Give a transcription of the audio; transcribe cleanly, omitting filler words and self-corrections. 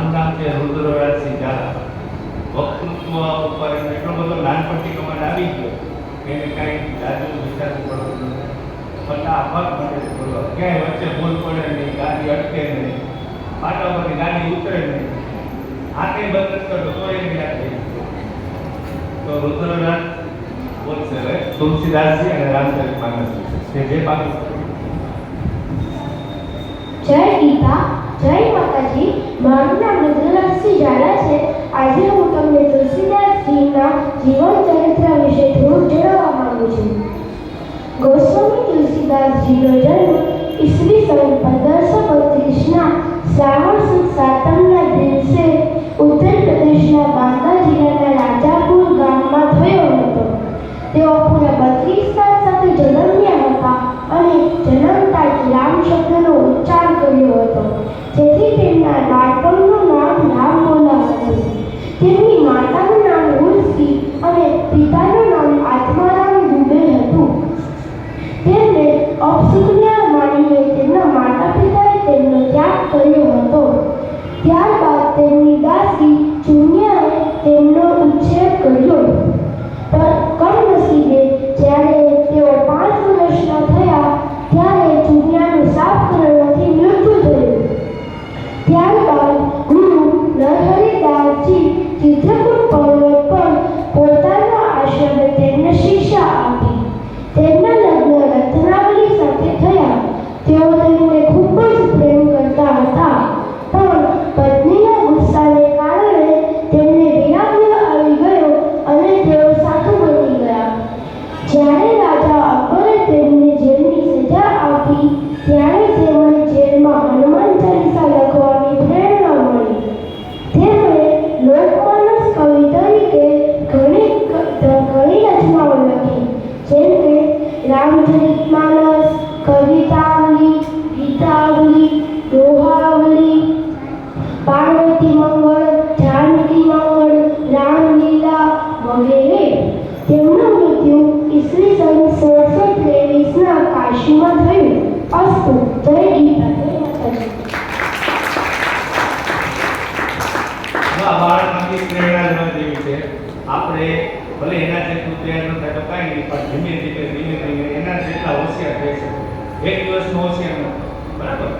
મારું નામ છે રુદ્રરાજસિંહ ઝાલા. વક્તૃત્વ ઉપર એટલો બધો નાનપણથી કમાન્ડ આવી ગયો કે એને કાંઈ જાજુ વિચારવું પડતું નથી. ફટાફટ મને બોલો ક્યાંય વચ્ચે ભૂલ પડે નહીં, ગાડી અટકે નહીં, પાટા ઉપરથી ગાડી ઉતરે નહીં, આંખે બંધ નથી કરતો તો એને યાદ થઈ ગયો. તો રુદ્રરાજ બોલશે હવે તુલસીદાસજી અને રામચરિત માનસ કે જે પાકું. જય ગીતા, જય માતાજી. મારું નામ રુદ્રરાજસિંહ ઝાલા છે. આજે હું તમને તુલસીદાસજીના જીવન ચરિત્ર વિશે થોડું જણાવવા માંગુ છું. ગોસ્વામી તુલસીદાસજીનો જન્મ ઈસવીસન 1532ના શ્રાવણ સુદ સાતમના દિવસે ઉત્તર પ્રદેશના બાંકા જિલ્લાના રાજાપુર ગામમાં થયો હતો. તેઓ પૂરા 32 સાલ સાથે જન્મ્યા હતા અને જન્મતા જ રામ શબ્દનો ઉચ્ચાર કર્યો હતો, જેથી તેમના બાળપણનું નામ રામબોલા હતું. તેમની માતાનું નામ ઉર્સી અને પિતાનું નામ આત્મારામ દુબે હતું. તેમને અપશુકન્યા માનીને તેમના માતા પિતાએ તેમનો ત્યાગ કર્યો હતો. ત્યારબાદ તેમની દાસી ચુનિયાએ તેમનો ઉછેર કર્યો. કમનસીબે જ્યારે તેઓ 5 વર્ષના થયા ત્યારે ચુનિયાનું સાપ કરડવાથી મૃત્યુ થયું. ત્યારબાદ ગુરુ નરહરિદાસજી ચિત્રકૂટ પર્વત પર પોતાના આશ્રમે તેમને શિક્ષા આપી. તેમના લગ્ન રત્નાવલી સાથે થયા. તેઓ તેમને ખૂબ જ પ્રેમ કરતા હતા, પણ પત્નીના ગુસ્સાને કારણે તેમને વિરાગ્રહ આવી ગયો અને તેઓ સાધુ બની ગયા. જ્યારે રાજા અકબરે તેમને જેલની સજા આપી ત્યારે તેમને જેલમાં હનુમાન ચાલીસા લખવાની પ્રેરણા મળી. તેમણે લોકમાનસ કવિ તરીકે ઘણી રચનાઓ લખી, જેમ કે રામચરિતમાનસ, કવિતાવલી, ગીતાવલી, દોહાવલી, પાર્વતી મંગળ, જાનકી મંગળ, રામલીલા વગેરે. તેમનું મૃત્યુ ઈસવીસન 1623ના કાશીમાં થયું. અસ્તુ. જય ગીતા, જય માતાજી. બાળકમાંથી પ્રેરણા લેવા જેવી છે. આપણે ભલે એના જેટલું તૈયાર ન થાય તો કાંઈ નહીં, પણ ધીમે ધીમે એના જેટલા હોશિયાર થઈ શકે. એક દિવસમાં હોશિયાર ન થાય, બરાબર.